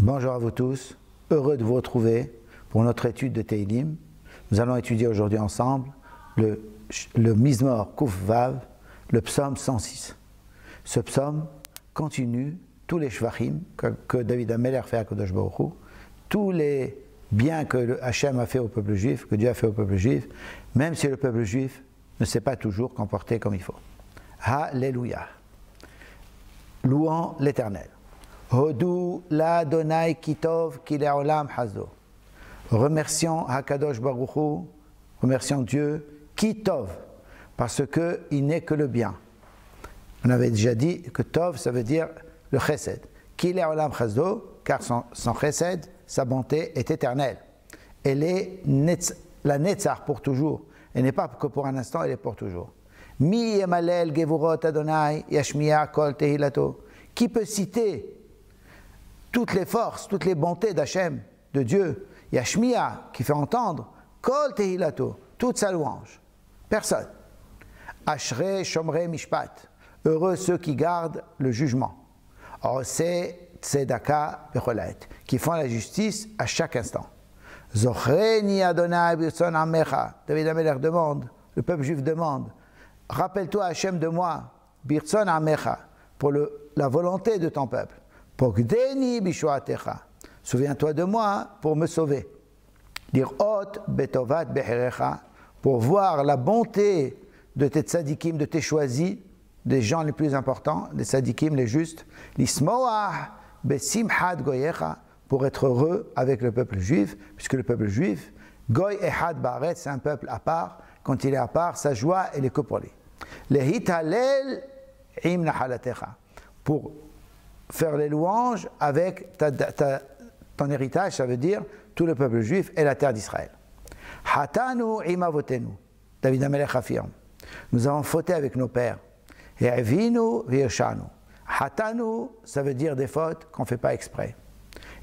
Bonjour à vous tous, heureux de vous retrouver pour notre étude de Teilim. Nous allons étudier aujourd'hui ensemble le Mizmor Kuf Vav, le psaume 106. Ce psaume continue tous les shvachim que David HaMelech fait à Kadosh Baruch Hu, tous les biens que Hachem a fait au peuple juif, que Dieu a fait au peuple juif, même si le peuple juif ne s'est pas toujours comporté comme il faut. Alléluia. Louons l'Éternel. Hodou la Donai Kitov Kileolam Hazo. Remercions Hakadosh Baruch Hu, remercions Dieu, Kitov, parce qu'il n'est que le bien. On avait déjà dit que Tov, ça veut dire le Chesed. Kileolam Hazo, car son Chesed, sa bonté est éternelle. Elle est la Netzach pour toujours. Elle n'est pas que pour un instant, elle est pour toujours. Mi Yemalel Gevurot Adonai Yashmiya Kol Tehilato. Qui peut citer toutes les forces, toutes les bontés d'Hachem, de Dieu, Yashmiya, qui fait entendre, Kol Tehilato, toute sa louange. Personne. Ashrei Shomrei Mishpat, heureux ceux qui gardent le jugement. Oseh Tzedaka Becholet, qui font la justice à chaque instant. Zochreni Adonai Birtzon Amecha, David HaMelech demande, le peuple juif demande, rappelle-toi Hachem de moi, Birtzon Amecha, pour la volonté de ton peuple. Pogdeni bishoatecha. Souviens-toi de moi pour me sauver. Lirot betovat beherecha, pour voir la bonté de tes tzadikim, de tes choisis, des gens les plus importants, les tzadikim, les justes. Lismoah besimhat goyecha, pour être heureux avec le peuple juif, puisque le peuple juif, goy ehad baaretz, c'est un peuple à part. Quand il est à part, sa joie, elle est que pour lui. Lehitalel im nahalatecha, pour faire les louanges avec ton héritage, ça veut dire tout le peuple juif et la terre d'Israël. Hatanu imavotenu, David HaMelech affirme, nous avons fauté avec nos pères. E'evinu ve'yoshanu. Hatanu, ça veut dire des fautes qu'on ne fait pas exprès.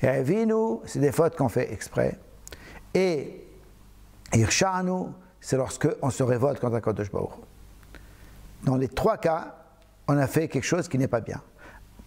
E'evinu, c'est des fautes qu'on fait exprès. Et Irshanu, c'est lorsque on se révolte contre un Kadosh Baruch Hu. Dans les trois cas, on a fait quelque chose qui n'est pas bien.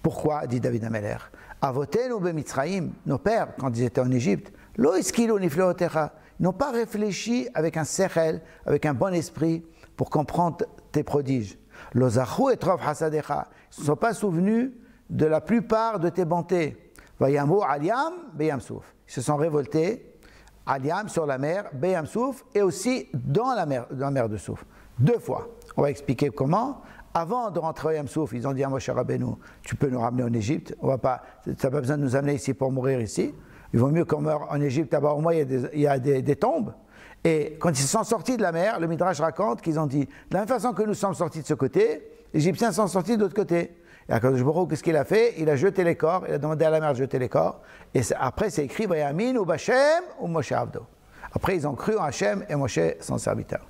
Pourquoi, dit David HaMelech, Avotenu b'Mitzrayim, nos pères, quand ils étaient en Égypte, lo iskilu nifleotecha, n'ont pas réfléchi avec un sechel, avec un bon esprit, pour comprendre tes prodiges. Lo zachu et rov hasadecha, ils ne sont pas souvenus de la plupart de tes bontés. Vayamu aliam beyamsouf, ils se sont révoltés, aliam sur la mer, beyamsouf, et aussi dans la mer de Souf. Deux fois. On va expliquer comment. Avant de rentrer au Yam Souf, ils ont dit à Moshe Rabbeinu, tu peux nous ramener en Égypte, tu n'as pas besoin de nous amener ici pour mourir ici. Il vaut mieux qu'on meure en Égypte, d'abord au moins il y a des tombes. Et quand ils sont sortis de la mer, le Midrash raconte qu'ils ont dit, de la même façon que nous sommes sortis de ce côté, les Égyptiens sont sortis de l'autre côté. Et Akadosh Baruch Hu, qu'est-ce qu'il a fait? Il a jeté les corps, il a demandé à la mer de jeter les corps. Et après c'est écrit, Vayamin ou Bachem ou Moshe Avdo. Après ils ont cru en Hachem et Moshe son serviteur.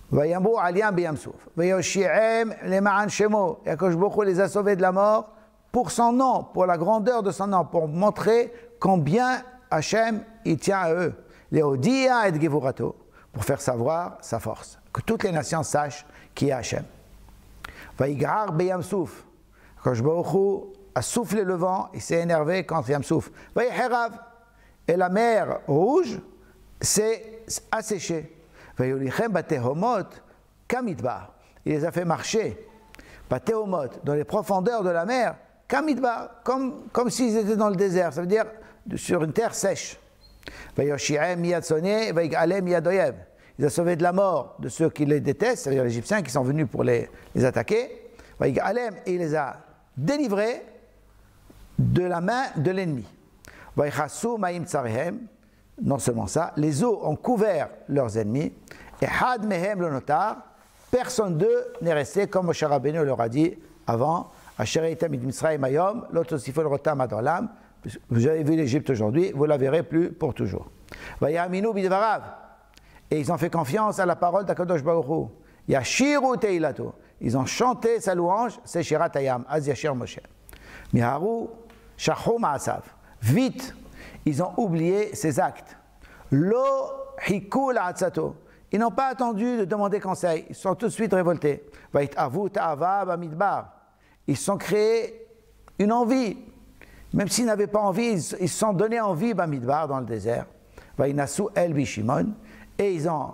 Vayambu aliam biyamsouf. Vayoshi'em lema'an shemo. Et Akadosh Baruch Hu les a sauvés de la mort pour son nom, pour la grandeur de son nom, pour montrer combien Hachem il tient à eux. Leodia et gevurato, pour faire savoir sa force, que toutes les nations sachent qui est Hachem. Vaygrar biyamsouf. Akadosh Baruch Hu a soufflé le vent, il s'est énervé contre Yamsouf. Vayherav. Et la mer rouge s'est asséchée. Il les a fait marcher, dans les profondeurs de la mer, comme s'ils étaient dans le désert, ça veut dire sur une terre sèche. Il a sauvé de la mort de ceux qui les détestent, c'est-à-dire les Égyptiens qui sont venus pour les attaquer, et il les a délivrés de la main de l'ennemi. Non seulement ça, les eaux ont couvert leurs ennemis, et had mehem le notar, personne d'eux n'est resté, comme Moshe Rabbeinu leur a dit avant, vous avez vu l'Égypte aujourd'hui, vous la verrez plus pour toujours. Et ils ont fait confiance à la parole d'Akadosh Baruch Hu. Yashiru teilato. Ils ont chanté sa louange, c'est Shirat Hayam, Az Yashir Moshe. Miharu shachou ma'asav. Vite, ils ont oublié ses actes. Lo hiku la'atzato. Ils n'ont pas attendu de demander conseil. Ils sont tout de suite révoltés. Vait avu ta'ava bamidbar. Ils se sont créés une envie. Même s'ils n'avaient pas envie, ils se sont donnés envie Bamidbar dans le désert. Vaïnasu el Bishimon, et ils ont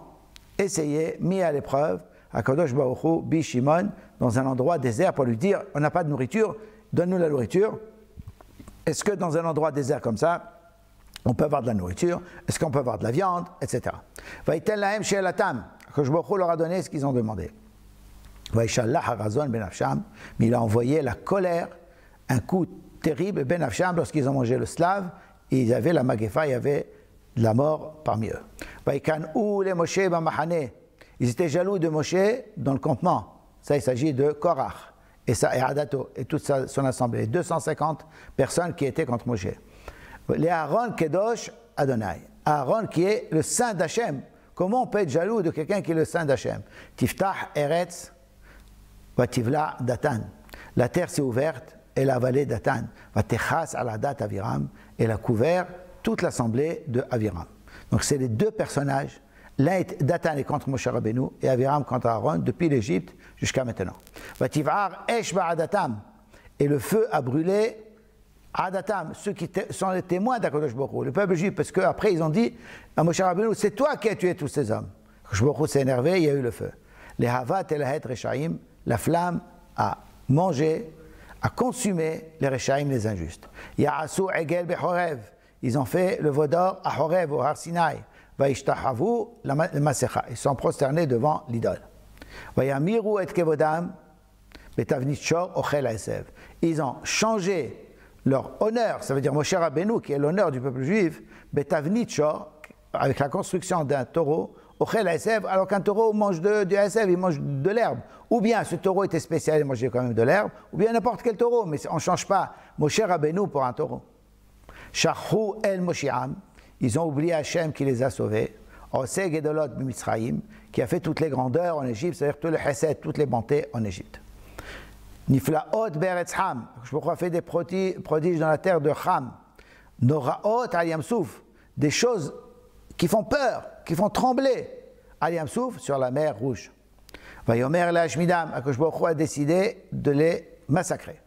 essayé, mis à l'épreuve, Akadosh Baruch Hu, Bishimon, dans un endroit désert pour lui dire, on n'a pas de nourriture, donne-nous la nourriture. Est-ce que dans un endroit désert comme ça, on peut avoir de la nourriture? Est-ce qu'on peut avoir de la viande? Etc. Vaïtel lahem she'elatam, Akadosh Baruch Hu leur a donné ce qu'ils ont demandé. Vaïshallah harazon ben Afsham, mais il a envoyé la colère, un coup terrible, ben Afsham, lorsqu'ils ont mangé le slave, et il y avait la magefa, il y avait de la mort parmi eux. Vaïkan ou les Moshe bamahane, ils étaient jaloux de Moshe dans le campement. Ça, il s'agit de Korach et Adato et toute son assemblée, 250 personnes qui étaient contre Moshe. Les Aaron Kedosh Adonai, Aaron qui est le saint d'Hachem. Comment on peut être jaloux de quelqu'un qui est le saint d'Hachem? Tiftah Eretz Vativla Datan. La terre s'est ouverte, elle a avalé Datan. Vatechas Aladat Aviram, elle a couvert toute l'assemblée de Aviram. Donc c'est les deux personnages. L'un est Datan est contre Moshe Rabbeinu et Aviram contre Aaron depuis l'Égypte jusqu'à maintenant. Vativar Esh Ba'adatam, et le feu a brûlé Adatam, ceux qui sont les témoins d'Akadosh Baruch Hu, le peuple juif, parce qu'après ils ont dit à Moshe Rabbeinu, c'est toi qui as tué tous ces hommes. Akadosh Baruch Hu s'est énervé, il y a eu le feu. Les Havat et la Het Reshaim, la flamme a mangé, a consumé les Reshaim, les injustes. Ya'asu Egel Bechorev, ils ont fait le veau d'or à Horev, au Har Sinai. Vaishtahavu la Masecha, ils sont prosternés devant l'idole. Vayamiru et kevodam betavnit shor ochel haesev. Ils ont changé leur honneur, ça veut dire Moshe Rabbeinu, qui est l'honneur du peuple juif, betavnit shor, avec la construction d'un taureau, ochel haesev, alors qu'un taureau mange du haesev, il mange de l'herbe. Ou bien ce taureau était spécial, il mangeait quand même de l'herbe, ou bien n'importe quel taureau, mais on ne change pas Moshe Rabbeinu pour un taureau. Shachu el Moshiam, ils ont oublié Hachem qui les a sauvés. Oseh Gedolot B'Mitzrayim, qui a fait toutes les grandeurs en Égypte, c'est-à-dire tout le chesed, toutes les bontés en Égypte. Niflaot Be'eretz Ham, je a fait des prodiges dans la terre de Ham. Noraot al Yamsouf, des choses qui font peur, qui font trembler al Yamsouf sur la mer Rouge. Vayomer Lashmidam, Akadosh Baruch Hu a décidé de les massacrer.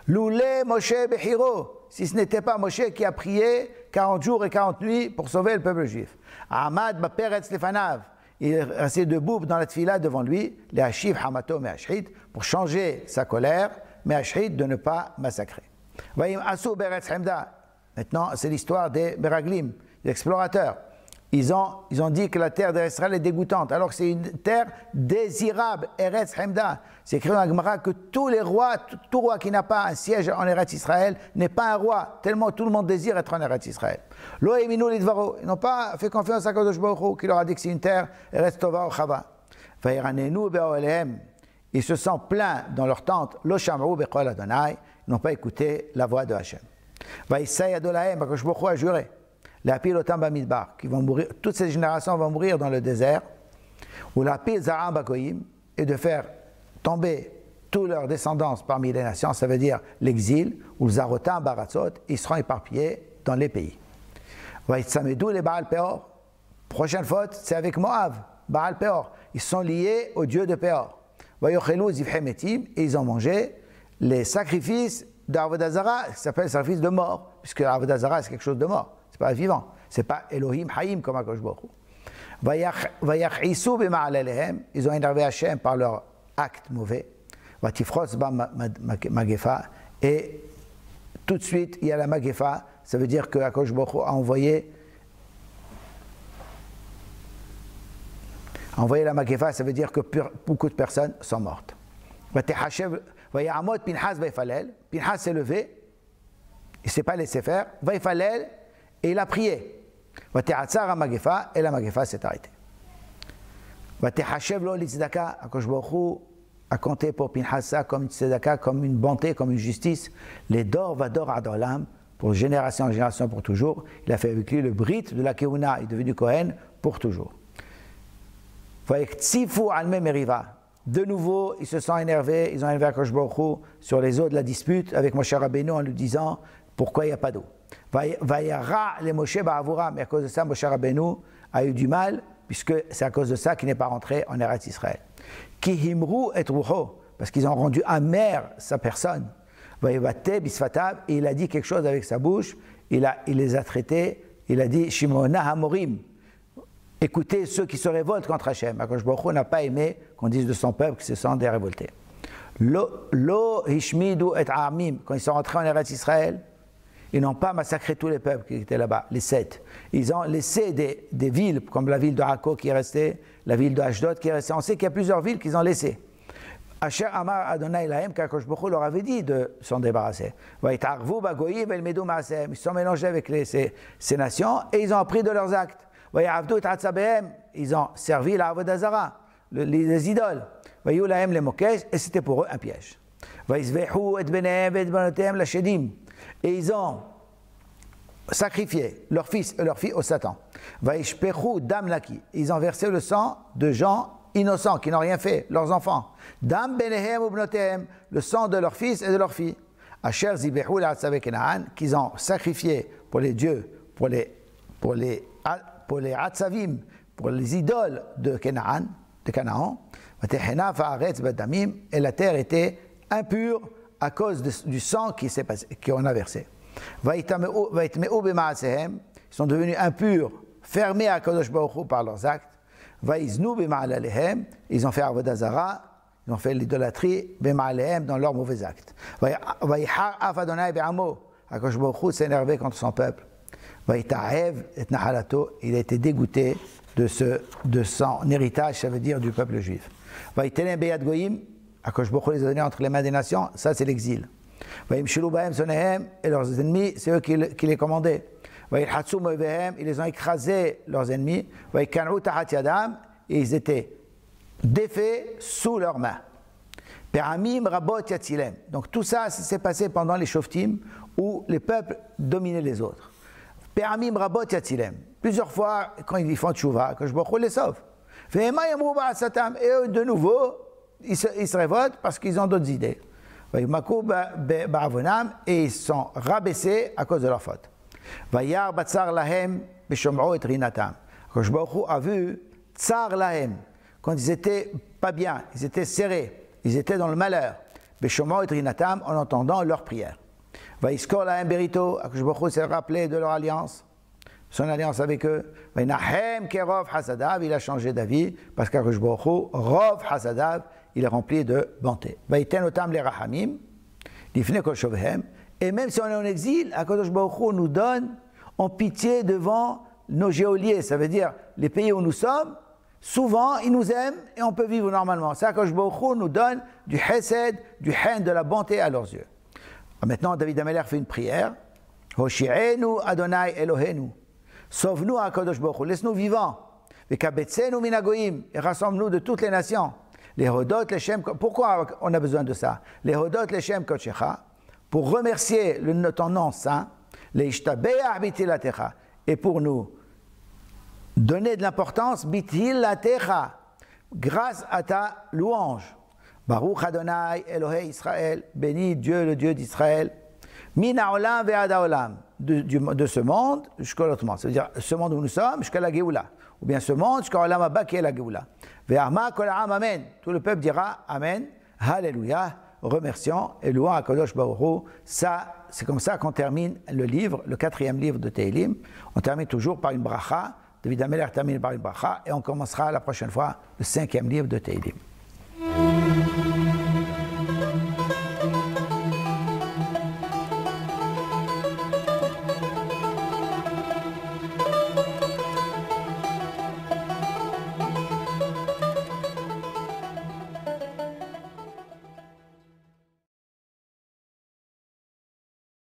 Loulé Moshe Bechiro, si ce n'était pas Moshe qui a prié 40 jours et 40 nuits pour sauver le peuple juif. Ahmad Baperetz Lefanav, il est resté debout dans la tfila devant lui, les Hashiv Hamato Me'ashhid, pour changer sa colère, Me'ashhid de ne pas massacrer. Vayim Asu Beretz Hemda, maintenant c'est l'histoire des Meraglim, des explorateurs. Ils ont dit que la terre d'Israël est dégoûtante, alors que c'est une terre désirable, Eretz Hemda. C'est écrit dans la Gemara que tous les rois, tout roi qui n'a pas un siège en Eretz Israël n'est pas un roi, tellement tout le monde désire être en Eretz Israël. Lo eminu lidvaro, ils n'ont pas fait confiance à Kadosh Baruch Hu, qui leur a dit que c'est une terre, Eretz Tova ou Chava. Vayiranenu be'olehem, ils se sont plaints dans leur tente, Lo shamru be'kol Adonai, ils n'ont pas écouté la voix de Hachem. Vayisay adolahem, Kadosh Baruch Hu a juré. La pile Otam Bamidbar, qui vont mourir, toutes ces générations vont mourir dans le désert, ou la pile Zaham Bakoïm, et de faire tomber toute leur descendance parmi les nations, ça veut dire l'exil, ou le Zarotam Baratzot, ils seront éparpillés dans les pays. Vaïtsamedou les Baal Peor, prochaine faute, c'est avec Moab, Baal Peor, ils sont liés au dieu de Peor. Vayochelu Zivhemetim, et ils ont mangé les sacrifices d'Avodazara, qui s'appelle sacrifice de mort, puisque Avodazara c'est quelque chose de mort. C'est pas vivant, c'est pas Elohim Haïm comme Akadosh Baruch Hu. Ils ont énervé Hachem par leur acte mauvais. Vatifros ba magefa, et tout de suite il y a la magefa, ça veut dire que Akadosh Baruch Hu a envoyé la magefa, ça veut dire que beaucoup de personnes sont mortes. Vayamot Pinhas Vaifalel, Pinhas s'est levé, il ne s'est pas laissé faire, Vaifalel, et il a prié. Et la magefa s'est arrêtée. Akadosh Baruch Hu a compté pour Pinhas comme une tzedaka, comme une bonté, comme une justice. Les dor vador adolam, pour génération en génération, pour toujours. Il a fait avec lui le brit de la Keuna, il est devenu Kohen pour toujours. De nouveau, ils se sont énervés, ils ont énervé Akadosh Baruch Hu sur les eaux de la dispute avec Moshe Rabbeinu en lui disant pourquoi il n'y a pas d'eau. Vayara les Moshe ba'avura, mais à cause de ça, Moshe Rabbeinu a eu du mal, puisque c'est à cause de ça qu'il n'est pas rentré en Eretz Israël. Ki himru et rucho, parce qu'ils ont rendu amère sa personne. Et il a dit quelque chose avec sa bouche, il les a traités, il a dit Shimona Hamorim. Écoutez ceux qui se révoltent contre Hachem. Akadosh Baruch Hu n'a pas aimé qu'on dise de son peuple que ce sont des révoltés. Lo hishmidu et amim. Quand ils sont rentrés en Eretz Israël, ils n'ont pas massacré tous les peuples qui étaient là-bas, les 7. Ils ont laissé des villes, comme la ville de Akko qui est restée, la ville de Ashdod qui est restée. On sait qu'il y a plusieurs villes qu'ils ont laissées. Asher Amar Adonai Lahem, qu'Akadosh Baruch Hu leur avait dit de s'en débarrasser. Ils se sont mélangés avec ces nations et ils ont appris de leurs actes. Ils ont servi la Avodah Zara, les idoles. Et c'était pour eux un piège. Et ils ont sacrifié leurs fils et leurs filles au Satan. Ils ont versé le sang de gens innocents qui n'ont rien fait, leurs enfants. Le sang de leurs fils et de leurs filles. Qu'ils ont sacrifié pour les dieux, pour les Atzavim, pour les idoles de Canaan, et la terre était impure à cause du sang qu'on a versé. Ils sont devenus impurs, fermés à Kadosh Baruch Hu par leurs actes. Ils ont fait Avodah Zara, ils ont fait l'idolâtrie dans leurs mauvais actes. Kadosh Baruch Hu s'est énervé contre son peuple. Il a été dégoûté de son héritage, ça veut dire du peuple juif. Akadosh Baruch Hu les a donnés entre les mains des nations, ça c'est l'exil. Et leurs ennemis, c'est eux qui les commandaient. Ils les ont écrasés, leurs ennemis. Et ils étaient défaits sous leurs mains. Donc tout ça s'est passé pendant les Shoftim, où les peuples dominaient les autres. Plusieurs fois, quand ils font tchouva, Akadosh Baruch Hu les sauve. Et eux, de nouveau, ils se révoltent parce qu'ils ont d'autres idées. Et ils sont rabaissés à cause de leur faute. Akadosh Baruch Hu a vu tsar lahem, quand ils étaient pas bien, ils étaient serrés, ils étaient dans le malheur, en entendant leurs prières. Akadosh Baruch Hu s'est rappelé de leur alliance, son alliance avec eux. Il a changé d'avis parce qu'Akadosh Baruch Hu, Rov Hasadav, il est rempli de bonté. Et même si on est en exil, Akadosh Baruch Hu nous donne en pitié devant nos geôliers, ça veut dire les pays où nous sommes, souvent ils nous aiment et on peut vivre normalement. C'est Akadosh Baruch Hu nous donne du chesed, du hen, de la bonté à leurs yeux. Maintenant, David Ameler fait une prière. Hoshi'enu Adonai Elohenu. Sauve-nous Akadosh Baruch Hu, laisse-nous vivants. Vekabetzenu minagoyim, et rassemble-nous de toutes les nations. Les Hodot, les Shem, pourquoi on a besoin de ça? Les Hodot, les Shem Kodshecha, pour remercier ton nom saint, les Ishtabeah bitilatecha, et pour nous donner de l'importance, bitilatecha, grâce à ta louange. Baruch Adonai Elohei Israël, béni Dieu, le Dieu d'Israël, mina olam ve'ada olam, de ce monde jusqu'à l'autre monde, c'est-à-dire ce monde où nous sommes jusqu'à la Géoula, ou bien ce monde jusqu'à olam haba qui est la Géoula. Ve'arma kol ha'am amen, tout le peuple dira amen, hallelujah, remercions et louons à Kadosh Baruch Hu. Ça, c'est comme ça qu'on termine le livre, le 4e livre de Tehillim. On termine toujours par une bracha. David Ameler termine par une bracha et on commencera la prochaine fois le 5e livre de Tehillim.